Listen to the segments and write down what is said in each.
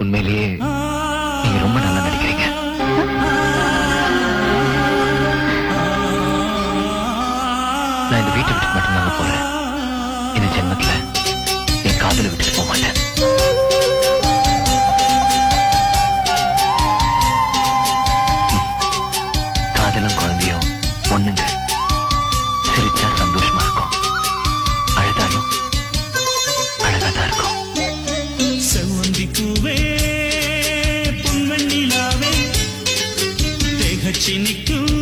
உண்மையிலேயே நீங்க ரொம்ப நல்லா நடிக்கிறீங்க. நான் இந்த வீட்டை விட்டு மட்டும்தாங்க போறேன். இந்த ஜென்மத்துல என் காதலை விட்டுட்டு போக மாட்டேன். காதலும் குழந்தையும் ஒண்ணுங்க. சிரிச்சா சந்தோஷமா இருக்கும், அழுதாலும் அழகாதான் இருக்கும். செவ்வந்தி பூவே பொன்வெண்ணிலாவே தேகச்சி நிற்கும்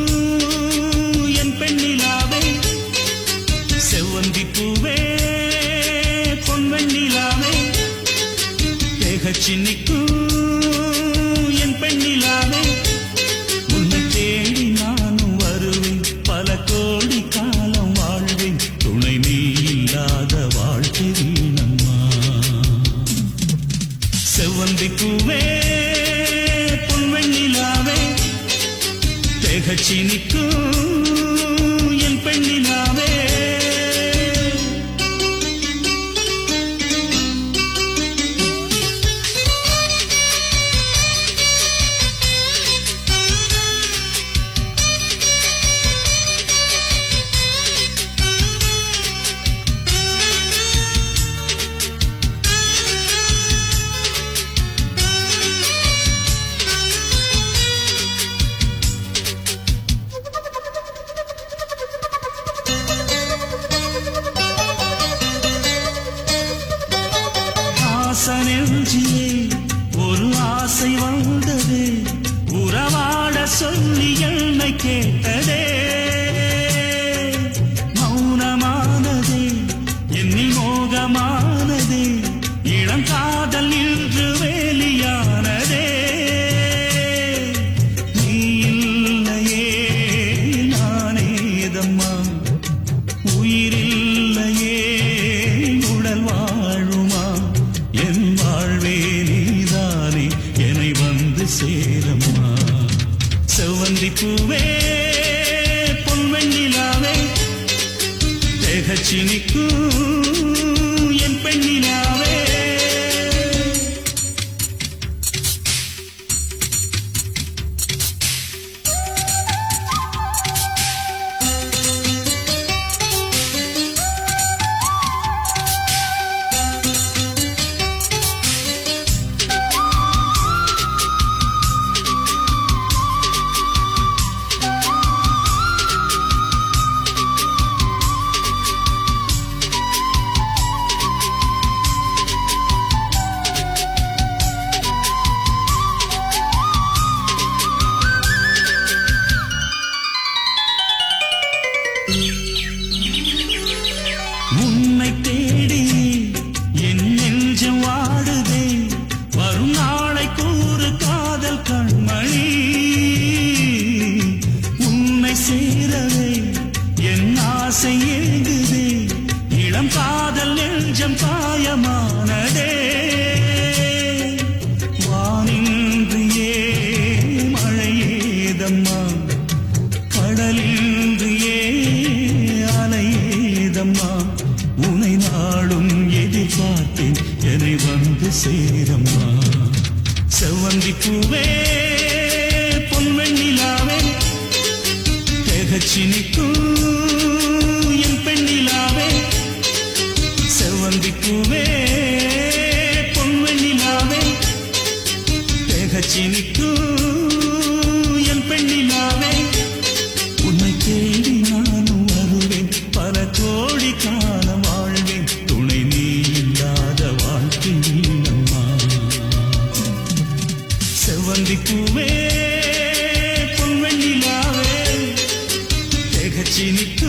என் பெண்ணிலாவே. செவ்வந்தி பூவே பொன்வெண்ணிலாவே தேகச்சி நிற்கும் என் பெண்ணிலாவே. உன்னை தேடி நானும் வருவேன், பல கோடி காலம் வாழ்வேன். துணை நீ இல்லாத வாழ்க்கை வீணம்மா. செவ்வந்தி பூவே பொன்வெண்ணிலாவே தேகச்சி நிற்கும் என் பெண்ணிலாவே. நெஞ்சிலே ஒரு ஆசை வந்ததே, உறவாட சொல்லி என்னை கேட்டதே. மௌனமானதே என்னில் மோகமானதே, இளம் காதல் இன்று வேலியானதே. நீ இல்லையே நானேதம்மா, உயிரில்லையே உடல் வாழுமா. என் வாழ்வே நீதானே என்னை வந்து சேரம்மா. செவ்வந்தி பூவே பொன்வெண்ணிலாவே தேகச்சி நிற்கும் என் பெண்ணிலாவே. உன்னை தேடி என் நெஞ்சம் வாடுதே, வரும் நாளை கூறு காதல் கண்மணி. உன்னை சேரவே என் ஆசை ஏங்குதே, இளம் காதல் நெஞ்சம் காயமானதே. வானின்றியே மழையேதம்மா, கடலின்றியே அலையேதம்மா. உனை நாளும் எதிர்பார்த்தேன், என்னை வந்து சேரம்மா. செவ்வந்தி பூவே பொன்வெண்ணிலாவே தேகச்சி நிற்கும் என் பெண்ணிலாவே. செவ்வந்தி பூவே பொன்வெண்ணிலாவே தேகச்சி நிற்கும் என் பெண்ணிலாவே. உன்னை தேடி நானும் வருவேன், பல கோடி காலம் வாழ்வேன். துணை நீ இல்லாத வாழ்க்கை வீணம்மா. செவ்வந்தி பூவே பொன்வெண்ணிலாவே தேகச்சி நிற்கும்